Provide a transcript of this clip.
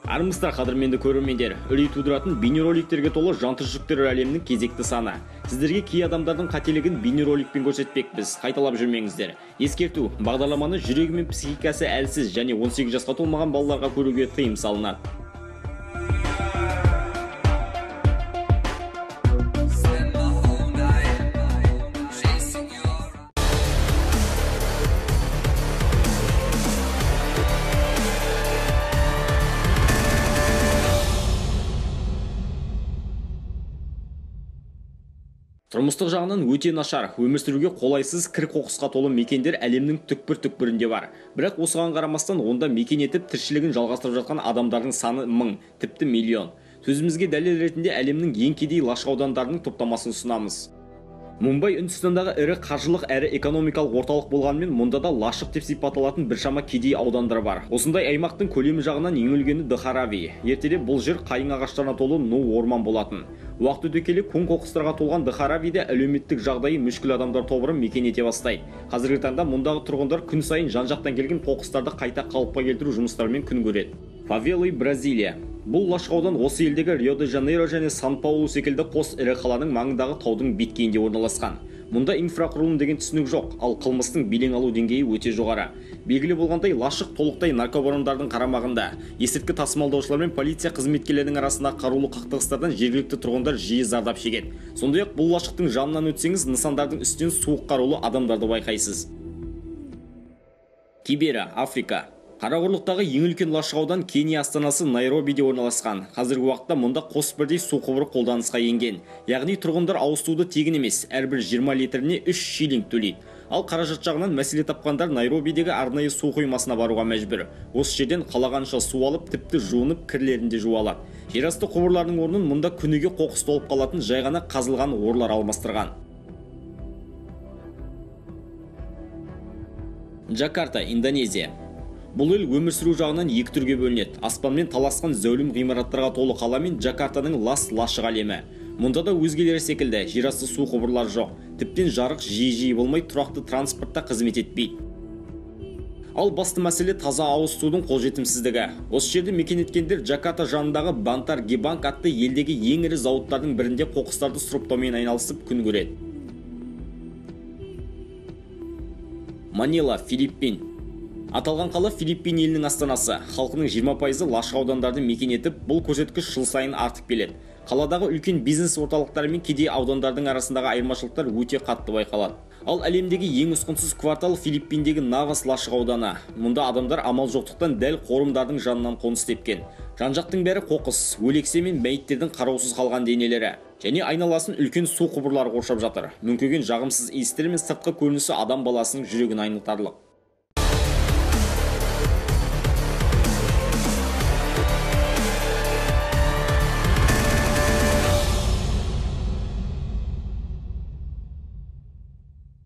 Армысыздар қадірменді көрермендер, үрей тудыратын бейнероликтерге толы жантүршіктер әлемінің кезекті саны. Сіздерге кей адамдардың қателігін бейнероликпен көрсетпекпіз, қайталап жүрмеңіздер. Ескерту, бағдарламаны жүрегі мен психикасы әлсіз және 18 жасқа толмаған балаларға көруге тыйым салынады. Тұрмыстық жағынан өте нашар, өмір сүруге қолайсыз кір-қоқысқа толы мекендер әлемнің түкпір-түкпірінде бар. Бірақ осыған қарамастан онда мекен етіп тіршілігін жалғастырып жатқан адамдардың саны мың, тіпті миллион. Сөзімізге дәлел ретінде әлемнің ең кедей лашық аудандарының топтамасын ұсынамыз. Мумбай Үндістандағы ірі қаржылық әрі экономикалық орталық болғанымен, мұнда да лашық деп сипатталатын біршама кедей аудандар бар. Осындай аймақтың көлемі жағынан ең үлкені Дхарави. Ертеде бұл жер қайың ағаштарына толы ну орман болатын. Уақыт өте келе көң қоқыстарға толған Дхаравиде әлеуметтік жағдайы мүшкіл адамдар тобыры мекен ете бастайды. Қазіргі таңда мұндағы тұрғындар күн сайын жан-жақтан келген қоқыстарды қайта қалыпқа келтіру жұмыстарымен күн көреді. Фавелы, Бразилия. Бұл лашық аудан осы елдегі Рио-де-Жанейро және Сан-Паулу секілді қос ірі қаланың маңындағы таудың беткейінде орналасқан. Мұнда инфрақұрылым деген түсінік жоқ, ал қылмыстың белең алу деңгейі өте жоғары. Белгілі болғандай, лашық толықтай наркобарондардың қарамағында. Есірткі тасымалдаушылар мен полиция қызметкерлерінің арасында қарулы қақтығыстардан жергілікті тұрғындар жиі зардап шегеді. Сондай-ақ бұл лашықтың жанынан өтсеңіз, нысандардың үстінен суық қарулы адамдарды байқайсыз. Кибера, Африка. Қарақұрлықтағы ең үлкен лашық аудан Кения астанасы Найробиде орналасқан. Қазіргі уақытта мұнда қос бірдей су құбыры қолданысқа енген. Яғни тұрғындар ауыз суды тегін емес, әрбір 20 литріне 3 шиллинг төлейді. Ал қаражат жағынан мәселе тапқандар Найробидегі арнайы су қоймасына баруға мәжбүр. Осы жерден қалағанша су алып, тіпті жуынып, кірлерінде жуа алады. Жерасты құбырларының орнын мұнда күніге қоқыс толып қалатын жай ғана қазылған орлар алмастырған. Джакарта, Индонезия. Бұл ел өмір сүру жағынан екі түрге бөлінеді. Аспанмен таласқан зәулім ғимараттарға толы қала мен Джакартаның лашық әлемі. Мұнда да өзгелері секілді жерасты су құбырлары жоқ. Тіптен жарық жиі болмай, тұрақты транспортта қызмет етпейді. Ал басты мәселе таза ауыз судың қолжетімсіздігі. Осы жерде мекен еткендер Джакарта жанындағы Бантар Гебанг атты елдегі ең ірі зауыттардың бірінде қоқыстарды сұрыптаумен айналысып күн көреді. Манила, Филиппин. Аталған қала Филиппин елінің астанасы. Халқының 20% лашық аудандарды мекен етіп, бұл көрсеткіш жыл сайын артып келеді. Қаладағы үлкен бизнес орталықтары мен кедей аудандардың арасындағы айырмашылықтар өте қатты байқалады. Ал әлемдегі ең ұсқынсыз квартал Филиппиндегі Навас лашық ауданы. Мұнда адамдар амал жоқтықтан дәл қорымдардың жанынан қоныс тепкен. Жан-жақтың бәрі қоқыс, өлексе мен мәйіттердің қараусыз қалған денелері. Және айналасын үлкен су құбырлары қоршап жатыр. Мүңкіген жағымсыз иістер мен сыртқы көрінісі адам баласының жүрегін айнытарлық.